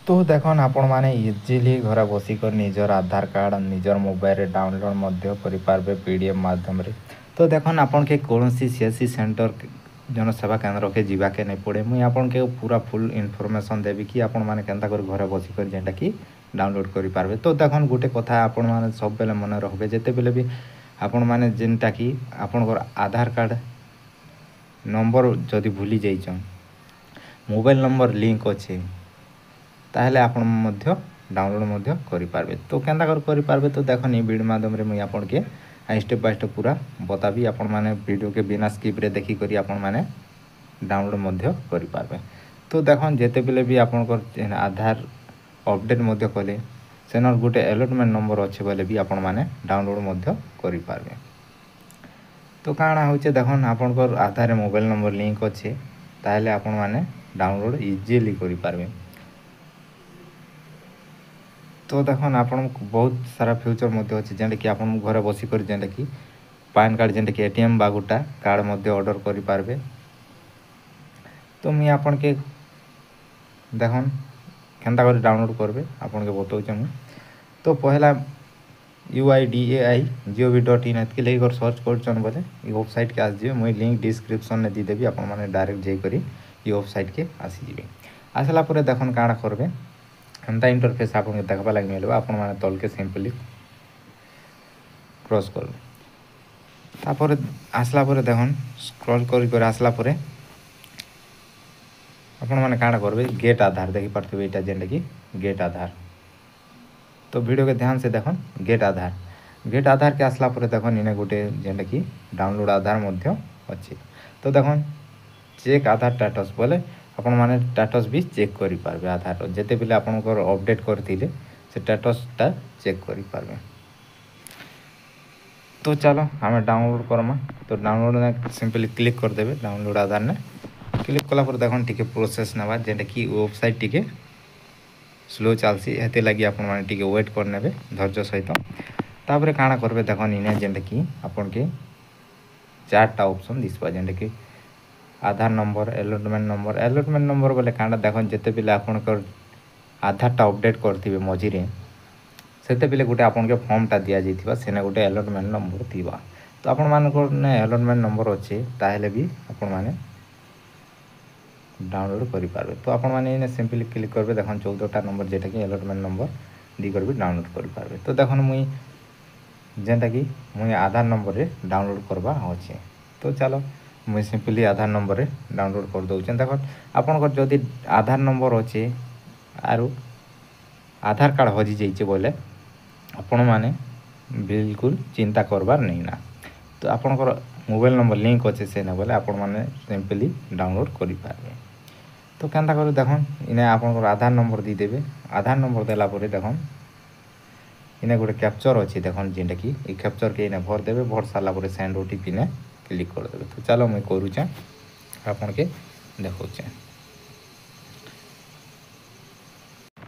तो देखन आपण माने इजिली घर बसिकर निजर आधार कार्ड निजर मोबाइल डाउनलोड मध्य करि पारबे पीडीएफ माध्यम रे। तो देखन आपण के कोनोसी सीएससी सेंटर जनसेवा केंद्र के जीवा के नहीं पड़े। मुई आपण के पूरा फुल इनफॉरमेशन देबी कि आपण माने केंता कर घर बसिकर जेंटा कि डाउनलोड करि पारबे। तो देखन गुटे कथा आपण माने सब बेले मन रखबे जेते बेले भी आपण माने जेंटा कि आपनकर आधार कार्ड नंबर जदि भूली जाइछन मोबाइल नंबर लिंक अच्छे ताहले आपण मध्य डाउनलोड मध्य करि पारबे। तो केंता करि पारबे तो देखो नी वीडियो माध्यम रे मुई आपण के स्टेप बाय स्टेप पूरा बताबी। आपण माने वीडियो के बिना स्किप रे देखि करी आपण माने डाउनलोड मध्य करि पारबे। तो देखो जेते बेले भी आपण को आधार अपडेट मध्य कले सेनर गुटे अलॉटमेंट नंबर अच्छे बोले भी आपण माने डाउनलोड मध्य करि पारबे। तो काଣା होचे देखो आपण को आधार मोबाइल नंबर लिंक अच्छे ताहले आपण माने डाउनलोड इजीली करि पारबे। तो देखो आपन बहुत सारा फ्यूचर मध्य अच्छे जेंटा कि आपन घर बसिक जेंटा कि पैन कार्ड जेंटा कि एटीएम बा गोटा कार्ड मध्य ऑर्डर करि पारबे। तो मुई आपन के देखन केंता कर डाउनलोड करबे आपन के बताउछे मु। तो पहला uidai.gov.in एतके लेकर कर सर्च करछन बोले ई वेबसाइट के आस जिवे। मुई लिंक डिस्क्रिप्शन में दी देबी आपन माने डायरेक्ट जाई करी ई वेबसाइट के आसी जिवे। आसला परे देखन काଣା करबे एंता इंटरफेस आपन के देखबा लागि मिलबा। आपन माने तल के सिंपली क्रॉस करबे तापर आसला परे देखन स्क्रॉल करी कर आसला परे आपन माने काଣା करबे गेट आधार देखि पारथबे एटा जेंटा कि गेट आधार। तो वीडियो के ध्यान से देखन गेट आधार के आसला परे देखन इने गोटे जेंटा कि डाउनलोड आधार मध्य अछि। तो देखन चेक आधार स्टेटस बोले आपण माने स्टेटस भी चेक करि पारबे। आधार जेते बेले आपण को अपडेट करथिले से स्टेटसटा चेक करि पारबे। तो चलो हमें डाउनलोड करमा। तो डाउनलोड ने सिंपली क्लिक कर देबे। डाउनलोड आधार ने क्लिक कला पर देखन टिके प्रोसेस नबा जेंटा कि वेबसाइट टिके स्लो चलसी हेते लगी आपण माने टिके वेट कर नेबे धैर्य सहित। तापरे काଣା करबे देखन इने जेंटा कि आपण के चारटा ऑप्शन दिसबा जेंटा कि आधार नंबर अलॉटमेंट नंबर बोले काଣା देखन जेते बेले आपण कर आधारटा अपडेट करथिबे मझिरे सेते बेले गुटे आपण के फॉर्मटा दिया जाइथिबा सेने गुटे अलॉटमेंट नंबर थिबा। तो आपण मान को ने अलॉटमेंट नंबर अच्छे ताहले भी आपण माने डाउनलोड करि पारबे। तो आपण माने इने सिंपली क्लिक करबे देखन 14टा नंबर जेटा कि अलॉटमेंट नंबर दी करबे डाउनलोड करि पारबे। तो देखन मुई जेंटा कि मुई आधार नंबर रे डाउनलोड करबा अछि। तो चलो मुई सिंपली आधार नंबर रे डाउनलोड कर दउछन। देखन आपण को जदी आधार नंबर अच्छे आरो आधार कार्ड हजि जाइछे बोले आपण माने बिल्कुल चिंता करबार नहीं ना। तो आपण को मोबाइल नंबर लिंक अच्छे से ना बोले आपण माने सिंपली डाउनलोड करि पारबे। तो केंता कर देखन इने आपण को आधार नंबर दी देबे। आधार नंबर देला परे देखन इने गोटे कैप्चर अच्छी देखन जेंटा कि ई कैप्चर के इने भर देबे। भर साला परे सेंड ओटीपी ने क्लिक कर देबे। तो चलो मैं करूचे आपण के देखौचे।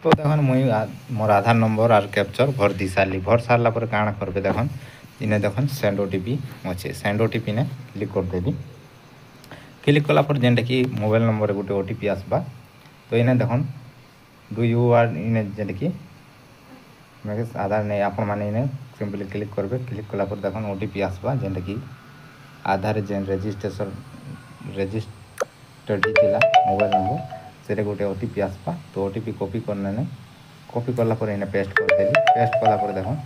तो देखन मुई मोर आधार नंबर आर कैप्चर भर दी सारली। भर सारला परे काଣା करबे देखन इने देखन सेंड ओटीपी अच्छे सेंड ओटीपी ने क्लिक कर देबी। क्लिक कला पर जेंटा कि मोबाइल नंबर गोटे ओटीपी आसबा। तो इने देखन डू यू आर इने जेंटा कि मेरे आधार नहीं आपण माने इने सिंपली क्लिक करबे। क्लिक कला पर देखन ओटीपी आसबा जेंटा कि आधार जेन रजिस्टर्ड थिला मोबाइल नंबर सेरे गोटे ओटीपी आसबा। तो ओटीपी कॉपी करने ने कॉपी कला पर इने पेस्ट कर देली। पेस्ट कला पर देखन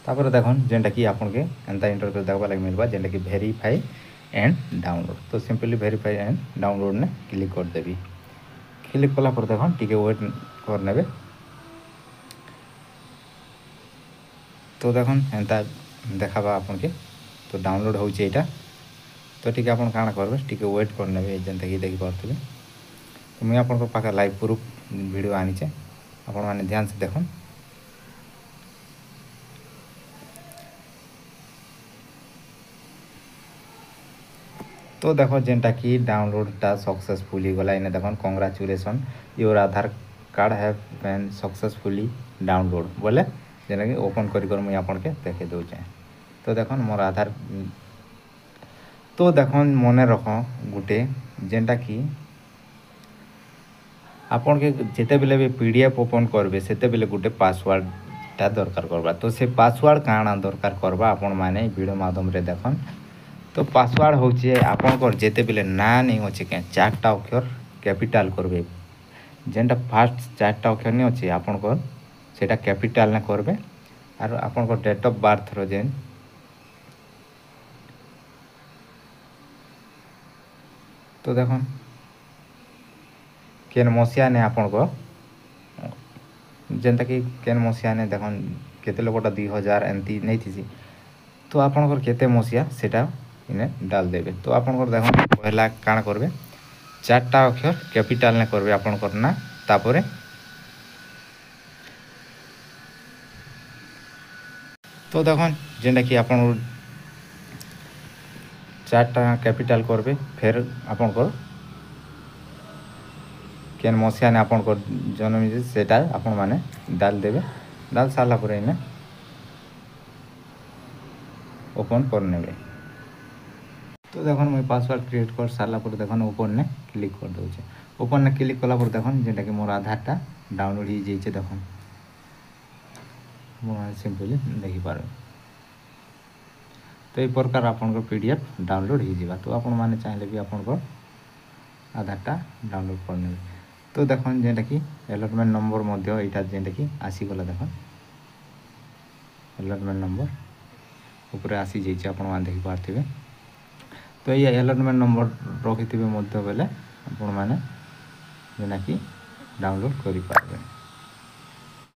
तापर देखन जेंटा कि आपन के एंता इंटरफेस देखबा लागि मिलबा जेंटा कि वेरीफाई एंड डाउनलोड। तो सिंपली वेरीफाई एंड डाउनलोड ने क्लिक कर देबी। क्लिक कला पर देखन टिके वेट कर नेबे। तो देखन एंता देखाबा आपन के तो डाउनलोड होउचे एटा। तो ठीक आपन काଣା करबे टिके वेट कर नेबे जेंता कि देखि पारथबे। तो मैं आपन को पाखा लाइव प्रूफ वीडियो आनिचे आपन माने ध्यान से देखन। तो देखो जेंटा कि डाउनलोडटा सक्सेसफुली गला इने देखन congratulation your Aadhaar card have been successfully download बोले जेना कि ओपन करी कर मुई आपन के देखे दउचे। तो देखन मोर आधार तो देखन मने रख गुटे जेंटा कि आपन के जेतेबेले भी पीडीएफ ओपन करबे सेतेबेले गुटे पासवर्डटा दरकार करबा। तो से पासवर्ड काଣା दरकार करबा आपण माने वीडियो माध्यम रे देखन। तो पासवर्ड होचे आपनकर जेतेबेले ना नहीं होचे के चारटा अक्षर कैपिटल करबे, जेनटा फास्ट चारटा अक्षर नहीं अच्छे आपनकर सेटा कैपिटल ने करबे। और आपनकर डेट ऑफ बर्थ रो जेन तो देखन केन मसिया ने आपनको जेनटा कि केन मसिया ने देखन केते लोकटा 2000 एमती नहीं थी। तो आपनकर केते मसिया सेटा इने डाल देबे। तो आपनकर देखन पहला काण करबे चारटा अक्षर कैपिटल ने करबे आपनकर ना, तापरे तो देखन जेनटा कि आपन चारटा कैपिटल करबे फिर आपनकर केन मसिया ने आपनकर जन्म सेटा आपन माने डाल देबे। डाल सारा पर इने ओपन कर नेबे। तो देखन मुई पासवर्ड क्रिएट कर सारा पर देखन ओपन ने क्लिक कर दोचे। ओपन ने क्लिक कला पर देखन जेटा कि मोर आधारटा डाउनलोड हो जाइए देखन सिंपली देखी पारे। तो ये प्रकार आपन पीडीएफ डाउनलोड हो जावा। तो आपण माने चाहिले भी आपन आधारटा डाउनलोड कर नेबे। तो देखन जेटा कि अलॉटमेंट नंबर मध्य एटा जेटा कि आसी गला देखन अलॉटमेंट नंबर ऊपर आसी जाइए आपण मान देखि पारथिबे। तो ये अलॉटमेंट नंबर रखिथिबे मध्य बेले आपण माने जेना कि डाउनलोड करि पारबे।